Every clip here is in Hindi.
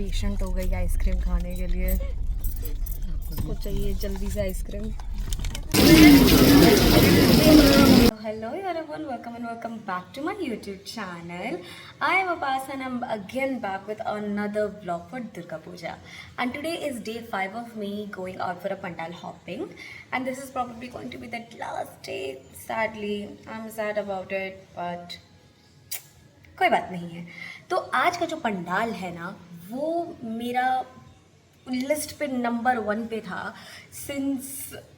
पेशेंट हो गई आइसक्रीम खाने के लिए। आपको चाहिए जल्दी से ice cream. Hello everyone, welcome and welcome back to my YouTube channel. I am Abbas and I'm again back with another vlog for Durga Puja. And today is day 5 of me going out for a pandal hopping. And this is probably going to be the last day. Sadly, I'm sad about it, but कोई बात नहीं है। तो आज का जो पंडाल है ना, वो मेरा लिस्ट पे नंबर 1 पे था। सिंस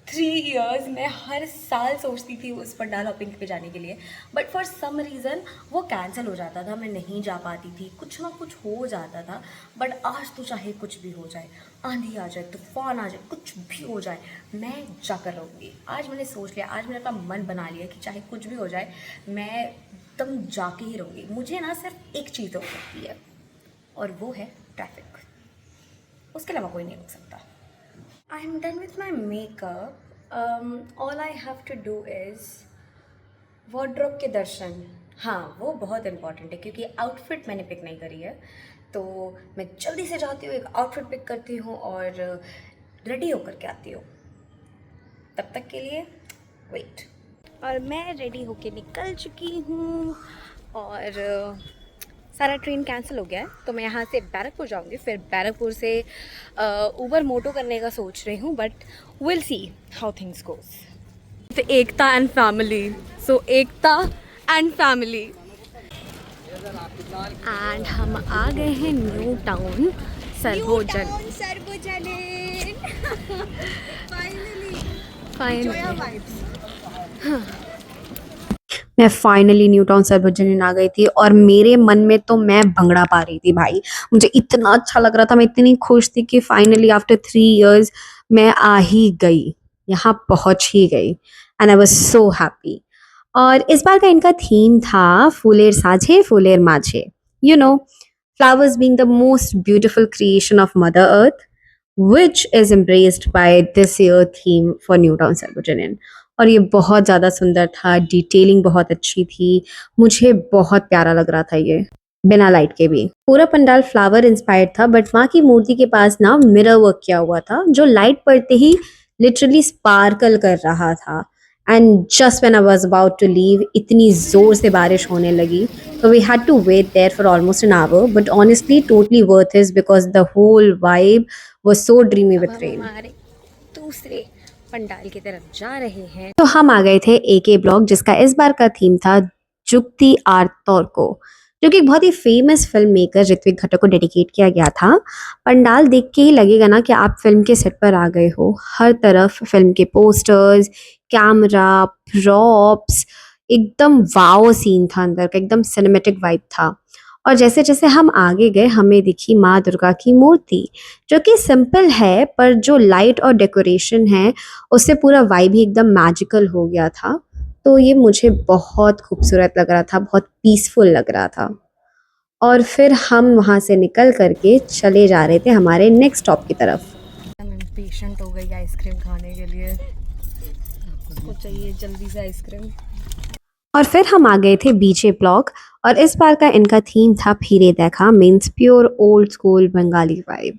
3 इयर्स मैं हर साल सोचती थी उस पंडाल हॉपिंग पे जाने के लिए, बट फॉर सम रीज़न वो कैंसिल हो जाता था, मैं नहीं जा पाती थी, कुछ ना कुछ हो जाता था। बट आज तो चाहे कुछ भी हो जाए, आंधी आ जाए, तूफान आ जाए, कुछ भी हो जाए, मैं जाकर रहूँगी। आज मैंने सोच लिया, आज मैंने अपना मन बना लिया कि चाहे कुछ भी हो जाए, मैं एकदम जाके ही रहूँगी। मुझे ना सिर्फ एक चीज़ हो सकती है और वो है ट्रैफिक, उसके अलावा कोई नहीं रोक सकता। I am done with my makeup. All I have to do is wardrobe के दर्शन। हाँ, वो बहुत इम्पॉर्टेंट है क्योंकि आउटफिट मैंने पिक नहीं करी है, तो मैं जल्दी से जाती हूँ, एक आउटफिट पिक करती हूँ और रेडी होकर के आती हूँ। तब तक के लिए वेट। और मैं रेडी होके निकल चुकी हूँ और सारा ट्रेन कैंसिल हो गया है, तो मैं यहाँ से बैरकपुर जाऊँगी, फिर बैरकपुर से उबर मोटो करने का सोच रही हूँ, but will see how things goes. Ekta and family, so Ekta and family. And हम आ गए हैं न्यू टाउन सर्वोजन। फाइनली मैं फाइनली न्यू टाउन सर्वजनीन आ गई थी और मेरे मन में तो मैं भंगड़ा पा रही थी भाई। मुझे इतना अच्छा लग रहा था, मैं इतनी खुश थी कि फाइनली आफ्टर 3 इयर्स मैं आ ही गई, यहाँ पहुँच ही गई and I was so happy. और इस बार का इनका थीम था फूलेर साझे फूलेर माझे, you know, flowers being the most beautiful creation of Mother Earth, which is embraced by this year theme for New Town Sarvajanin। और ये बहुत ज़्यादा सुंदर था, डिटेलिंग बहुत अच्छी थी, मुझे बहुत प्यारा लग रहा था ये, बिना लाइट के भी। पूरा पंडाल फ्लावर इंस्पायर्ड था, बट माँ की मूर्ति के पास ना मिरर वर्क किया हुआ था, जो लाइट पड़ते ही लिटरली स्पार्कल कर रहा था। And just when I was about to leave, इतनी जोर से बारिश होने लगी, so we had to wait there for almost an hour, but honestly totally worth it because the whole vibe was so dreamy with rain। हमारे दूसरे पंडाल की तरफ जा रहे हैं, तो हम आ गए थे एके ब्लॉक, जिसका इस बार का थीम था जुक्ति आर्तौर को, जो कि एक बहुत ही फेमस फिल्म मेकर ऋत्विक घटक को डेडिकेट किया गया था। पंडाल देख के ही लगेगा ना कि आप फिल्म के सेट पर आ गए हो। हर तरफ फिल्म के पोस्टर्स, कैमरा, प्रॉप्स, एकदम वाओ सीन था अंदर का, एकदम सिनेमैटिक वाइब था। और जैसे जैसे हम आगे गए हमें दिखी माँ दुर्गा की मूर्ति, जो कि सिंपल है, पर जो लाइट और डेकोरेशन है उससे पूरा वाइब ही एकदम मैजिकल हो गया था। तो ये मुझे बहुत खूबसूरत लग रहा था, बहुत पीसफुल लग रहा था। और फिर हम वहाँ से निकल करके चले जा रहे थे हमारे नेक्स्ट स्टॉप की तरफ। पेशेंट हो गई आइसक्रीम खाने के लिए, आपको चाहिए जल्दी से आइसक्रीम। और फिर हम आ गए थे बीजे ब्लॉक, और इस बार का इनका थीम था फिरे देखा, means pure old school Bengali vibe.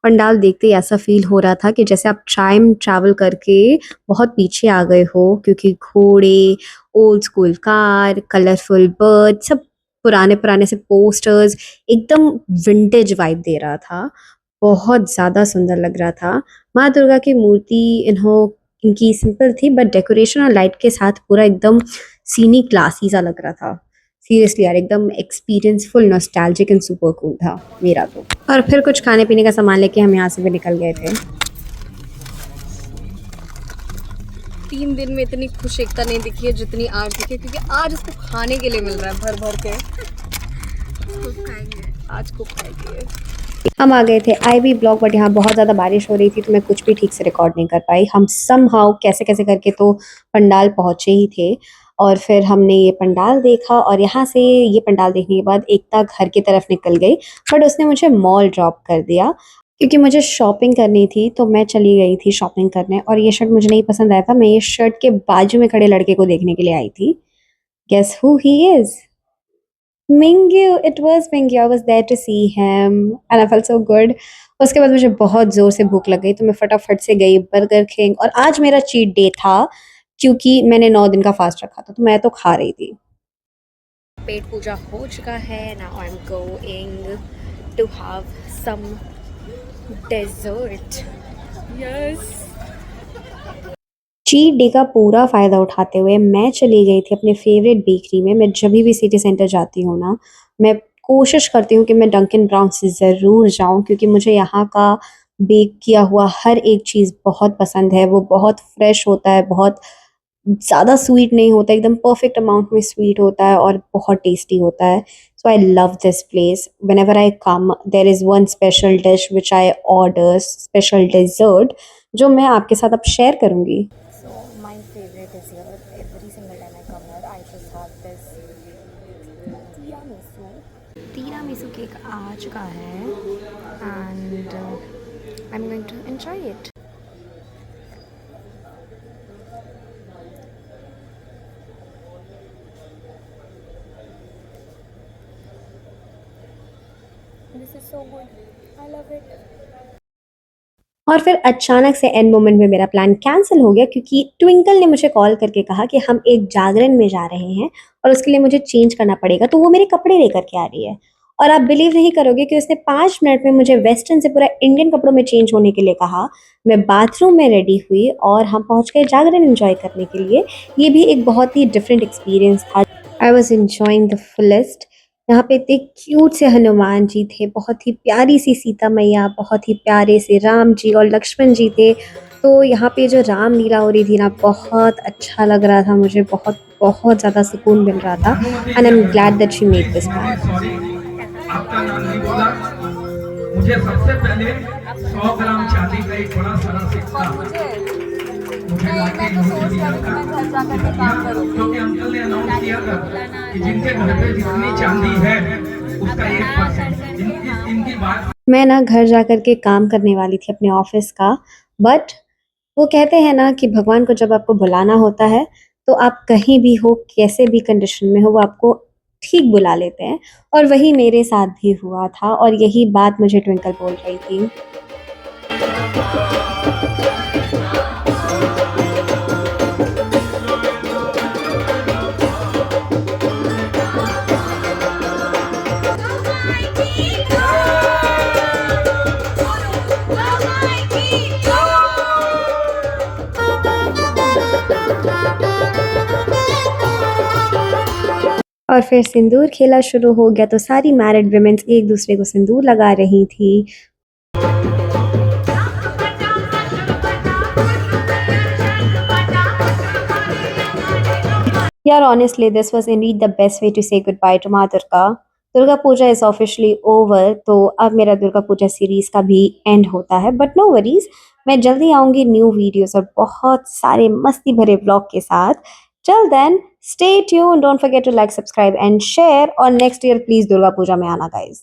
Pandal देखते ही ऐसा फील हो रहा था कि जैसे आप टाइम ट्रैवल करके बहुत पीछे आ गए हो, क्योंकि घोड़े, old school car, colourful bird, सब पुराने पुराने से पोस्टर्स, एकदम विंटेज वाइब दे रहा था। बहुत ज़्यादा सुंदर लग रहा था। माँ दुर्गा की मूर्ति इनकी सिंपल थी, बट डेकोरेशन और लाइट के साथ पूरा एकदम सीनी क्लासी सा लग रहा था। सीरियसली यार, एकदम एक्सपीरियंसफुल, नॉस्टैल्जिक एंड सुपर कूल था मेरा तो। और फिर कुछ खाने पीने का सामान लेके हम यहाँ से भी निकल गए थे। 3 दिन में इतनी खुश एकता नहीं दिखी है जितनी आज दिखी है, क्योंकि आज उसको खाने के लिए मिल रहा है भर भर के। आज खूब खाएंगे। हम आ गए थे आईवी ब्लॉक, बट यहाँ बहुत ज़्यादा बारिश हो रही थी, तो मैं कुछ भी ठीक से रिकॉर्ड नहीं कर पाई। हम समहाउ कैसे कैसे करके तो पंडाल पहुँचे ही थे। और फिर हमने ये पंडाल देखा, और यहाँ से ये पंडाल देखने के बाद एकता घर की तरफ निकल गई, बट उसने मुझे मॉल ड्रॉप कर दिया क्योंकि मुझे शॉपिंग करनी थी। तो मैं चली गई थी शॉपिंग करने, और ये शर्ट मुझे नहीं पसंद आया था। मैं ये शर्ट के बाजू में खड़े लड़के को देखने के लिए आई थी। Guess who he is? Mingyu, it was Mingyu. I was there to see him and I felt so good. उसके बाद मुझे बहुत ज़ोर से भूख लग गई तो मैं फटाफट से गई बर्गर किंग और आज मेरा चीट डे था क्योंकि मैंने 9 दिन का फास्ट रखा था तो मैं तो खा रही थी। पेट पूजा हो चुका है। Now I am going to have some dessert. Yes. Cheat day का पूरा फ़ायदा उठाते हुए मैं चली गई थी अपने फ़ेवरेट बेकरी में। मैं जभी भी सिटी सेंटर जाती हूँ ना, मैं कोशिश करती हूँ कि मैं डंकिन ब्राउन्स ज़रूर जाऊँ क्योंकि मुझे यहाँ का बेक किया हुआ हर एक चीज़ बहुत पसंद है। वो बहुत फ्रेश होता है, बहुत ज़्यादा स्वीट नहीं होता, एकदम परफेक्ट अमाउंट में स्वीट होता है और बहुत टेस्टी होता है। So I love this place. Whenever I come there is one special dish which I order, special dessert जो मैं आपके साथ अब शेयर करूँगी। So my favorite is here. Every single time I come here, I just have this tiramisu. Tiramisu cake आ चुका है and I'm going to enjoy it. This is so good. I love it. और फिर अचानक से एंड मोमेंट में मेरा प्लान कैंसल हो गया क्योंकि ट्विंकल ने मुझे कॉल करके कहा कि हम एक जागरण में जा रहे हैं और उसके लिए मुझे चेंज करना पड़ेगा तो वो मेरे कपड़े लेकर के आ रही है। और आप बिलीव नहीं करोगे कि उसने 5 मिनट में मुझे वेस्टर्न से पूरा इंडियन कपड़ों में चेंज होने के लिए कहा। मैं बाथरूम में रेडी हुई और हम पहुँच गए जागरण एन्जॉय करने के लिए। ये भी एक बहुत ही डिफरेंट एक्सपीरियंस था। I was enjoying the fullest. यहाँ पे इतने क्यूट से हनुमान जी थे, बहुत ही प्यारी सी सीता मैया, बहुत ही प्यारे से राम जी और लक्ष्मण जी थे। तो यहाँ पे जो रामलीला हो रही थी ना, बहुत अच्छा लग रहा था मुझे, बहुत बहुत ज़्यादा सुकून मिल रहा था and I am glad that she made this plan. Sorry, आपका नाम नहीं बोला। मुझे सबसे पहले 100 ग्राम चांदी का एक बड़ा सारा सिक्का मुझे लाके मुझे दिया था, क्योंकि अंकल ने अनाउंस किया था कि जिनके घर पे जितनी चांदी है उसका 1%। इनकी बात मैं ना घर जा कर के काम करने वाली थी अपने ऑफिस का, बट वो कहते हैं ना कि भगवान को जब आपको बुलाना होता है, तो आप कहीं भी हो, कैसे भी कंडीशन में हो, वो आपको ठीक बुला लेते हैं और वही मेरे साथ भी हुआ था और यही बात मुझे ट्विंकल बोल रही थी। और फिर सिंदूर खेला शुरू हो गया तो सारी मैरिड वुमेन्स एक दूसरे को सिंदूर लगा रही थी। यार honestly this was indeed the best way to say goodbye to माँ Durga. Durga Puja is officially over तो अब मेरा दुर्गा पूजा सीरीज का भी एंड होता है, बट नो वरीज, मैं जल्दी आऊंगी न्यू वीडियोस और बहुत सारे मस्ती भरे व्लॉग के साथ। Till then stay tuned, don't forget to like, subscribe and share और next year please Durga Puja में आना गाइज।